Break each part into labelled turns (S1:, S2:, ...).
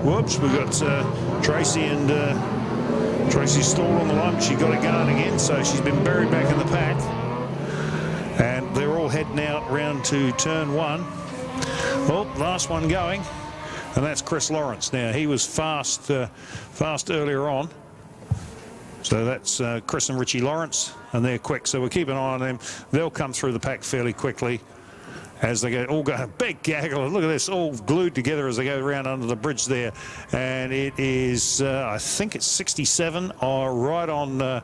S1: Whoops, we've got Tracy and Tracy's stalled on the line, but she got it going again, so she's been buried back in the pack. And they're all heading out round to turn 1. Well, last one going, and that's Chris Lawrence. Now, he was fast earlier on. So that's Chris and Richie Lawrence, and they're quick. So we'll keep an eye on them. They'll come through the pack fairly quickly as they go. All go a big gaggle. Look at this, all glued together as they go around under the bridge there. And it is, I think it's 67, right on the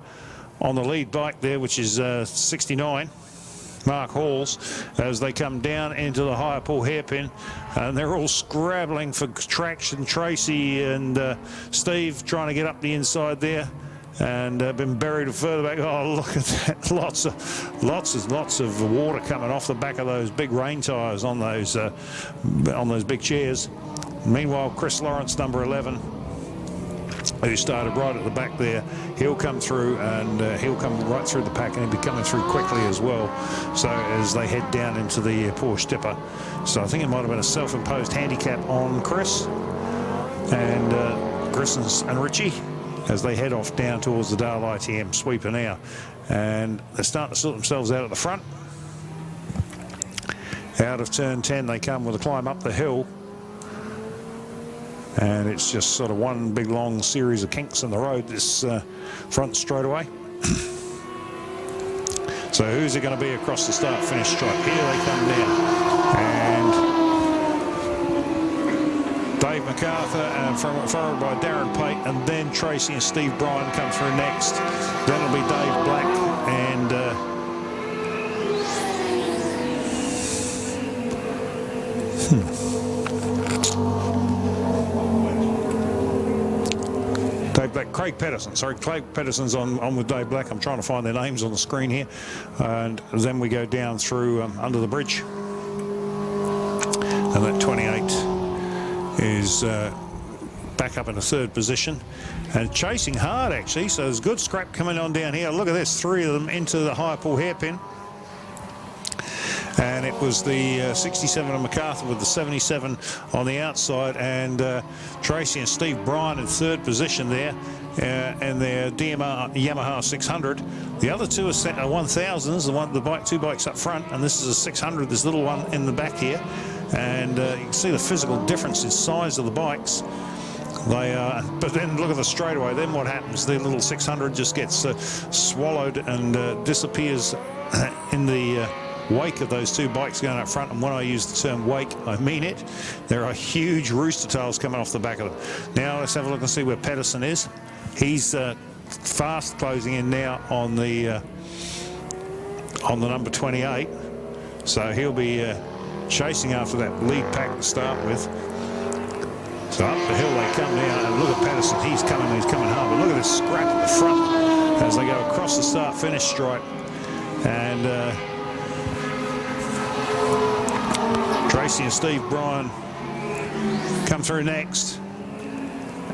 S1: lead bike there, which is 69. Mark Halls, as they come down into the higher pull hairpin, and they're all scrabbling for traction. Tracy and Steve trying to get up the inside there, and been buried further back. Oh, look at that! Lots of water coming off the back of those big rain tyres on those big chairs. Meanwhile, Chris Lawrence, number 11, who started right at the back there, he'll come through, and he'll come right through the pack, and he'll be coming through quickly as well. So as they head down into the Porsche Dipper, so I think it might have been a self-imposed handicap on Chris and and Richie, as they head off down towards the Dale ITM sweeper now. And they're starting to sort themselves out at the front. Out of turn 10 they come with a climb up the hill. And it's just sort of one big long series of kinks in the road, this front straightaway. So who's it going to be across the start-finish stripe? Here they come down. And Dave MacArthur, followed by Darren Pate, and then Tracy and Steve Bryan come through next. Then it'll be Dave Black and Dave Black, Craig Pedersen. Sorry, Craig Pedersen's on with Dave Black. I'm trying to find their names on the screen here. And then we go down through under the bridge. And that 28 is back up in the 3rd position and chasing hard, actually. So there's good scrap coming on down here. Look at this, 3 of them into the high pull hairpin. And it was the 67 of MacArthur with the 77 on the outside, and Tracy and Steve Bryan in 3rd position there, and their DMR Yamaha 600. The other two are 1000s, the 2 bikes up front, and this is a 600, this little one in the back here. And you can see the physical difference in size of the bikes. They but then look at the straightaway. Then what happens? The little 600 just gets swallowed and disappears in the wake of those 2 bikes going up front. And when I use the term wake, I mean it. There are huge rooster tails coming off the back of them. Now let's have a look and see where Pedersen is. He's fast closing in now on the number 28. So he'll be chasing after that lead pack to start with. So up the hill they come now, and look at Pedersen. He's coming hard. But look at this scrap at the front as they go across the start-finish stripe. And Tracy and Steve Bryan come through next,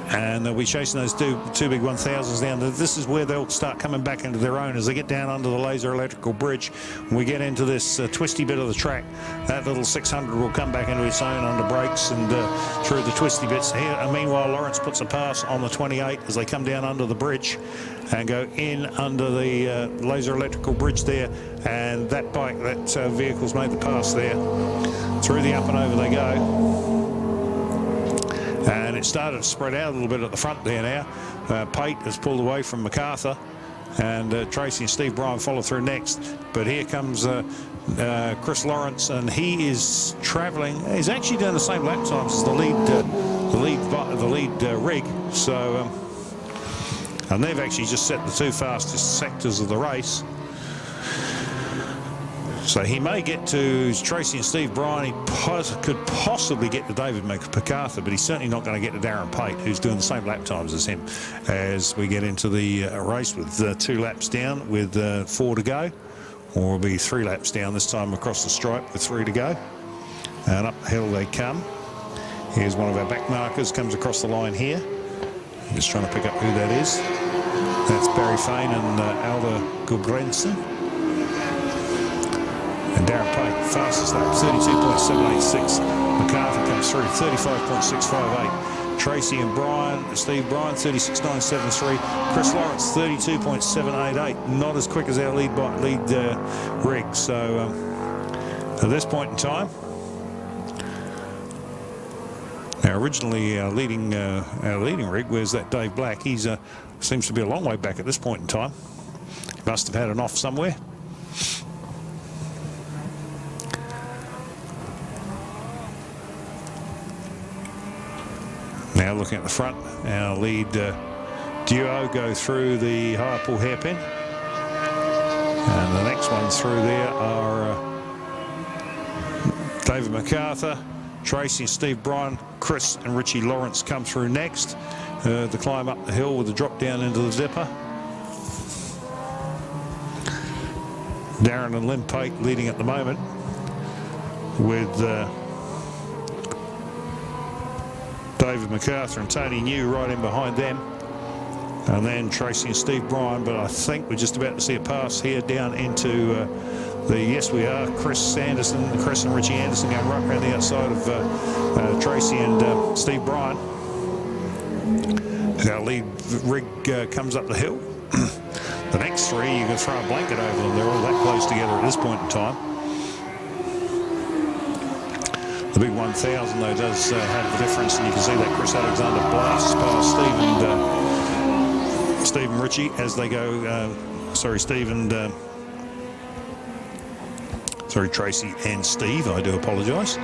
S1: and they'll be chasing those two big 1000s down. This is where they'll start coming back into their own as they get down under the laser electrical bridge. When we get into this twisty bit of the track, that little 600 will come back into its own under brakes and through the twisty bits here. And meanwhile, Lawrence puts a pass on the 28 as they come down under the bridge and go in under the laser electrical bridge there. And that bike, that vehicle's made the pass there. Through the up and over they go. And it started to spread out a little bit at the front there now. Pate has pulled away from MacArthur, and Tracy and Steve Bryan follow through next. But here comes Chris Lawrence, and he is travelling. He's actually doing the same lap times as the lead rig. So, and they've actually just set the 2 fastest sectors of the race. So he may get to Tracy and Steve Bryan. He could possibly get to David MacArthur, but he's certainly not going to get to Darren Pate, who's doing the same lap times as him, as we get into the race with 2 laps down with 4 to go, or it'll be 3 laps down this time across the stripe with 3 to go. And up the hill they come. Here's one of our back markers, comes across the line here. I'm just trying to pick up who that is. That's Barry Fane and Alda Gulbrensen. And Darren Pate, fastest lap, 32.786. MacArthur comes through, 35.658. Tracy and Steve Bryan, 36.973. Chris Lawrence, 32.788. Not as quick as our lead rig. So at this point in time, now originally our leading rig, where's that Dave Black? He's seems to be a long way back at this point in time. Must have had an off somewhere. Now looking at the front, our lead duo go through the high pull hairpin, and the next ones through there are David MacArthur, Tracy and Steve Bryan. Chris and Richie Lawrence come through next. The climb up the hill with the drop down into the dipper. Darren and Lynn Pate leading at the moment, with David MacArthur and Tony New right in behind them, and then Tracy and Steve Bryan. But I think we're just about to see a pass here down into yes, we are. Chris and Richie Anderson going right around the outside of Tracy and Steve Bryan. Our lead rig comes up the hill. The next three, you can throw a blanket over them. They're all that close together at this point in time. The big 1,000 though does have the difference, and you can see that Chris Alexander blasts past Steve and Richie as they go. Tracy and Steve. I do apologise.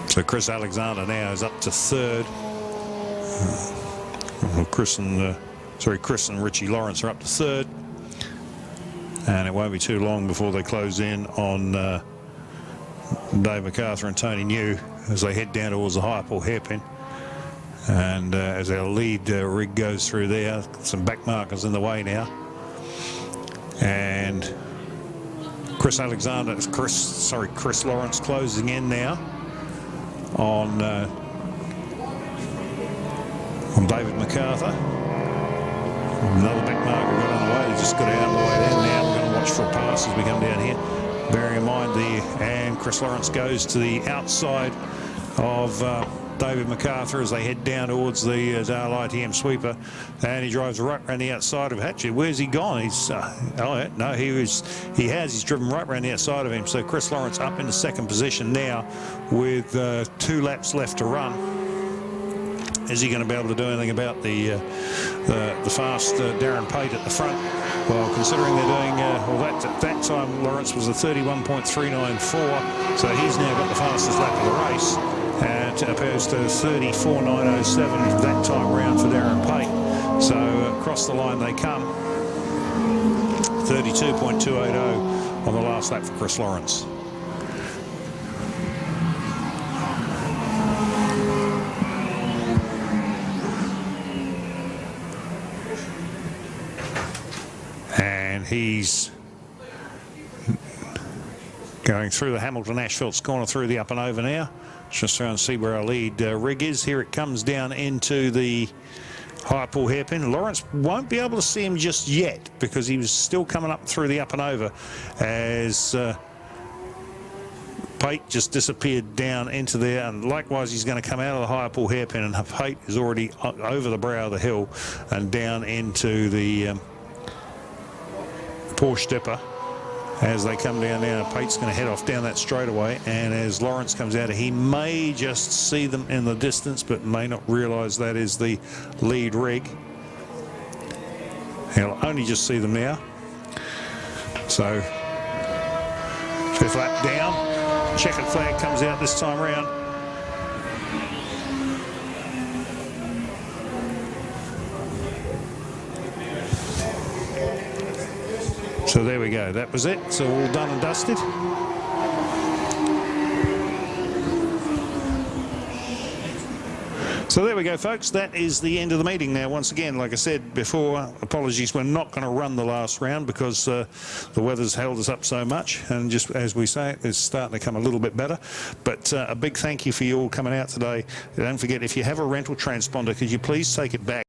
S1: So Chris Alexander now is up to third. Chris and Richie Lawrence are up to third, and it won't be too long before they close in on Dave MacArthur and Tony New as they head down towards the high pull hairpin. And as our lead rig goes through there, some back markers in the way now, and Chris Lawrence closing in now on David MacArthur. Another back marker got on the way. They just got out of the way there. Now we're going to watch for a pass as we come down here. Bearing in mind and Chris Lawrence goes to the outside of David MacArthur as they head down towards the Dale ITM sweeper, and he drives right around the outside of Hatchet. Where's he gone? He's he's driven right around the outside of him. So Chris Lawrence up into second position now with 2 laps left to run. Is he going to be able to do anything about the fast Darren Pate at the front? Well, considering they're doing, at that time Lawrence was a 31.394, so he's now got the fastest lap of the race, opposed to 34.907 that time round for Darren Pate. So across the line they come. 32.280 on the last lap for Chris Lawrence. And he's going through the Hamilton Ashfields corner through the up and over now. Just trying to see where our lead rig is. Here it comes down into the high pull hairpin. Lawrence won't be able to see him just yet because he was still coming up through the up and over as Pate just disappeared down into there, and likewise he's going to come out of the high pull hairpin, and Pate is already over the brow of the hill and down into the Porsche dipper. As they come down now, Pate's going to head off down that straightaway, and as Lawrence comes out, he may just see them in the distance but may not realise that is the lead rig. He'll only just see them now. So 5th lap down, checkered flag comes out this time round. So there we go, that was it. So all done and dusted. So there we go, folks. That is the end of the meeting. Now, once again, like I said before, apologies, we're not going to run the last round because the weather's held us up so much. And just as we say, it's starting to come a little bit better. But a big thank you for you all coming out today. Don't forget, if you have a rental transponder, could you please take it back?